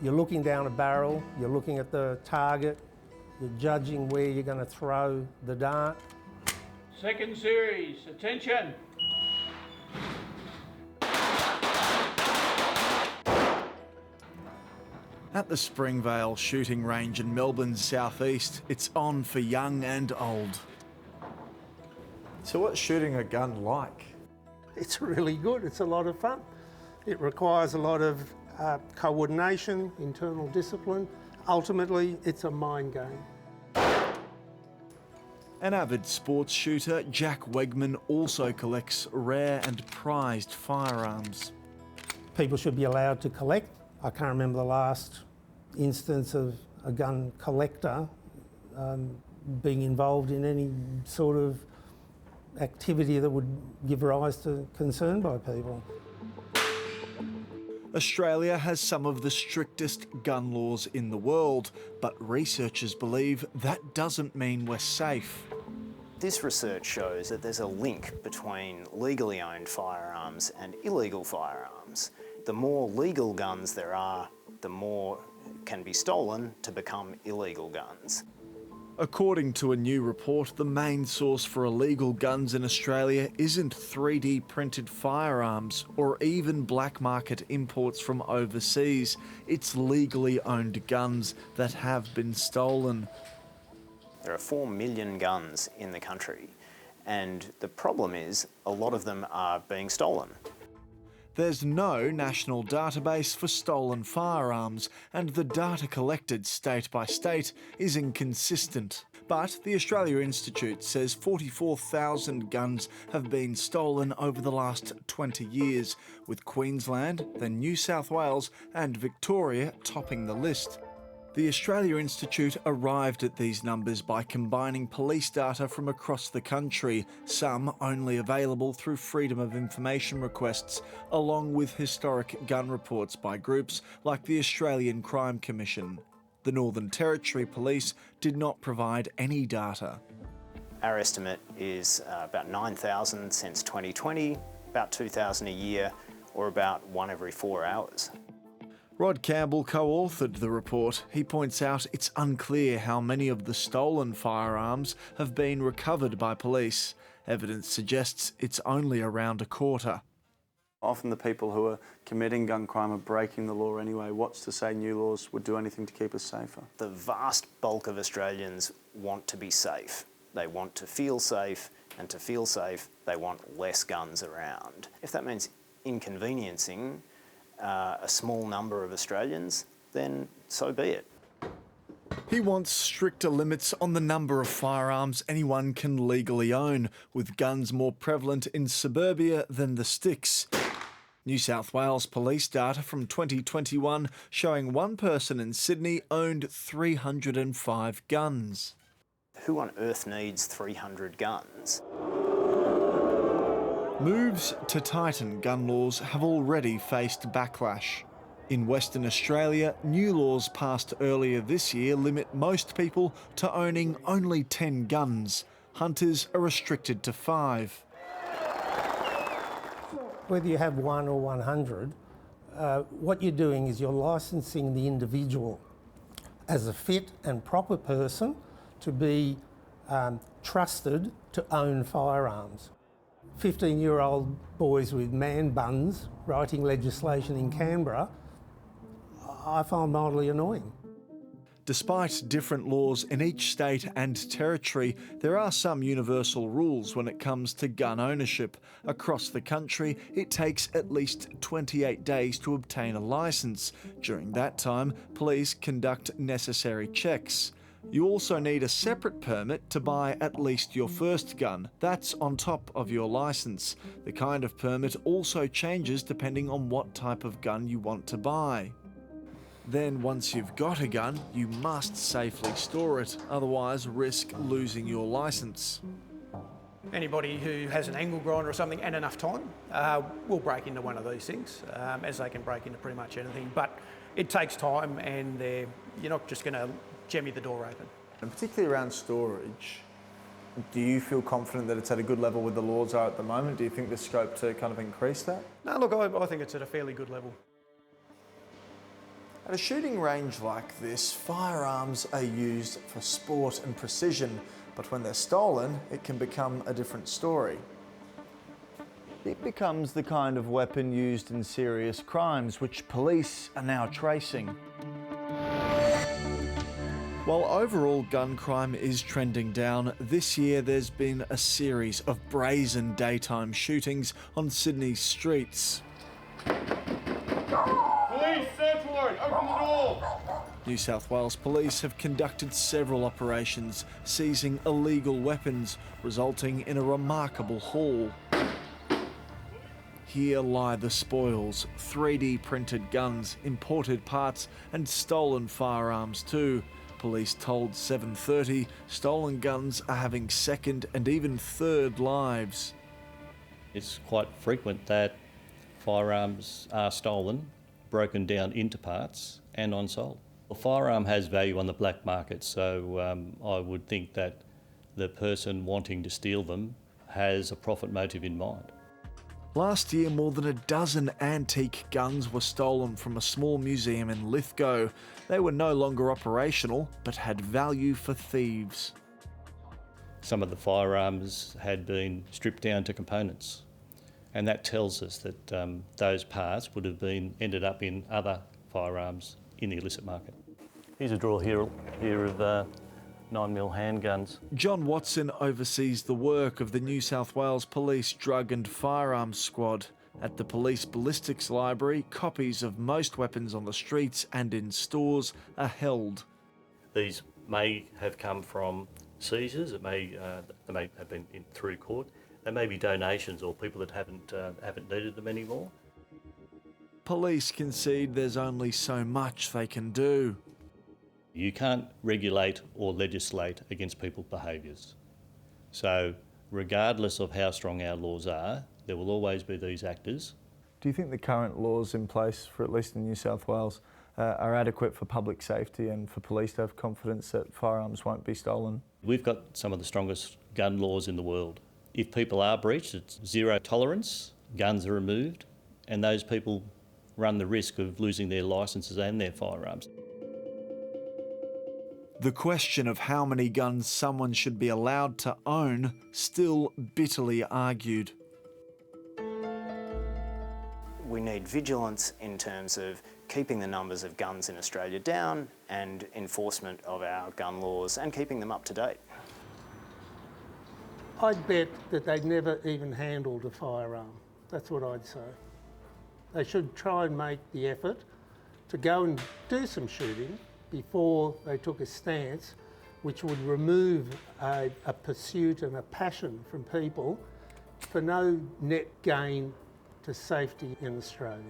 You're looking down a barrel, you're looking at the target, you're judging where you're going to throw the dart. Second series, attention. At the Springvale shooting range in Melbourne's southeast, it's on for young and old. So what's shooting a gun like? It's really good, it's a lot of fun. It requires a lot of coordination, internal discipline. Ultimately, it's a mind game. An avid sports shooter, Jack Wegman also collects rare and prized firearms. People should be allowed to collect. I can't remember the last instance of a gun collector being involved in any sort of activity that would give rise to concern by people. Australia has some of the strictest gun laws in the world, but researchers believe that doesn't mean we're safe. This research shows that there's a link between legally owned firearms and illegal firearms. The more legal guns there are, the more can be stolen to become illegal guns. According to a new report, the main source for illegal guns in Australia isn't 3D printed firearms or even black market imports from overseas. It's legally owned guns that have been stolen. There are 4 million guns in the country, and the problem is a lot of them are being stolen. There's no national database for stolen firearms, and the data collected state by state is inconsistent. But the Australia Institute says 44,000 guns have been stolen over the last 20 years, with Queensland, then New South Wales and Victoria topping the list. The Australia Institute arrived at these numbers by combining police data from across the country, some only available through Freedom of Information requests, along with historic gun reports by groups like the Australian Crime Commission. The Northern Territory Police did not provide any data. Our estimate is about 9,000 since 2020, about 2,000 a year, or about 1 every 4 hours. Rod Campbell co-authored the report. He points out it's unclear how many of the stolen firearms have been recovered by police. Evidence suggests it's only around a quarter. Often the people who are committing gun crime are breaking the law anyway. What's to say new laws would do anything to keep us safer? The vast bulk of Australians want to be safe. They want to feel safe, and to feel safe, they want less guns around. If that means inconveniencing a small number of Australians, then so be it. He wants stricter limits on the number of firearms anyone can legally own, with guns more prevalent in suburbia than the sticks. New South Wales police data from 2021 showing one person in Sydney owned 305 guns. Who on earth needs 300 guns? Moves to tighten gun laws have already faced backlash. In Western Australia, new laws passed earlier this year limit most people to owning only 10 guns. Hunters are restricted to 5. Whether you have 1 or 100, what you're doing is you're licensing the individual as a fit and proper person to be trusted to own firearms. 15-year-old boys with man buns writing legislation in Canberra, I find mildly annoying. Despite different laws in each state and territory, there are some universal rules when it comes to gun ownership. Across the country, it takes at least 28 days to obtain a licence. During that time, police conduct necessary checks. You also need a separate permit to buy at least your first gun. That's on top of your licence. The kind of permit also changes depending on what type of gun you want to buy. Then once you've got a gun, you must safely store it, otherwise risk losing your licence. Anybody who has an angle grinder or something and enough time will break into one of these things, as they can break into pretty much anything. But it takes time, and you're not just going to jemmy the door open. And particularly around storage, do you feel confident that it's at a good level where the laws are at the moment? Do you think there's scope to kind of increase that? No, look, I think it's at a fairly good level. At a shooting range like this, firearms are used for sport and precision, but when they're stolen, it can become a different story. It becomes the kind of weapon used in serious crimes, which police are now tracing. While overall gun crime is trending down, this year there's been a series of brazen daytime shootings on Sydney's streets. Police, search warrant, open the door! New South Wales Police have conducted several operations seizing illegal weapons, resulting in a remarkable haul. Here lie the spoils: 3D printed guns, imported parts and stolen firearms too. Police told 7:30 stolen guns are having second and even third lives. It's quite frequent that firearms are stolen, broken down into parts and on-sold. A firearm has value on the black market, so I would think that the person wanting to steal them has a profit motive in mind. Last year, more than a dozen antique guns were stolen from a small museum in Lithgow. They were no longer operational, but had value for thieves. Some of the firearms had been stripped down to components, and that tells us that those parts would have ended up in other firearms in the illicit market. Here's a drawer here of 9mm handguns. John Watson oversees the work of the New South Wales Police Drug and Firearms Squad. At the Police Ballistics Library, copies of most weapons on the streets and in stores are held. These may have come from seizures, they may have been through court. They may be donations or people that haven't needed them anymore. Police concede there's only so much they can do. You can't regulate or legislate against people's behaviours. So regardless of how strong our laws are, there will always be these actors. Do you think the current laws in place, for at least in New South Wales, are adequate for public safety and for police to have confidence that firearms won't be stolen? We've got some of the strongest gun laws in the world. If people are breached, it's zero tolerance, guns are removed, and those people run the risk of losing their licences and their firearms. The question of how many guns someone should be allowed to own still bitterly argued. We need vigilance in terms of keeping the numbers of guns in Australia down and enforcement of our gun laws and keeping them up to date. I'd bet that they'd never even handled a firearm. That's what I'd say. They should try and make the effort to go and do some shooting before they took a stance which would remove a pursuit and a passion from people for no net gain to safety in Australia.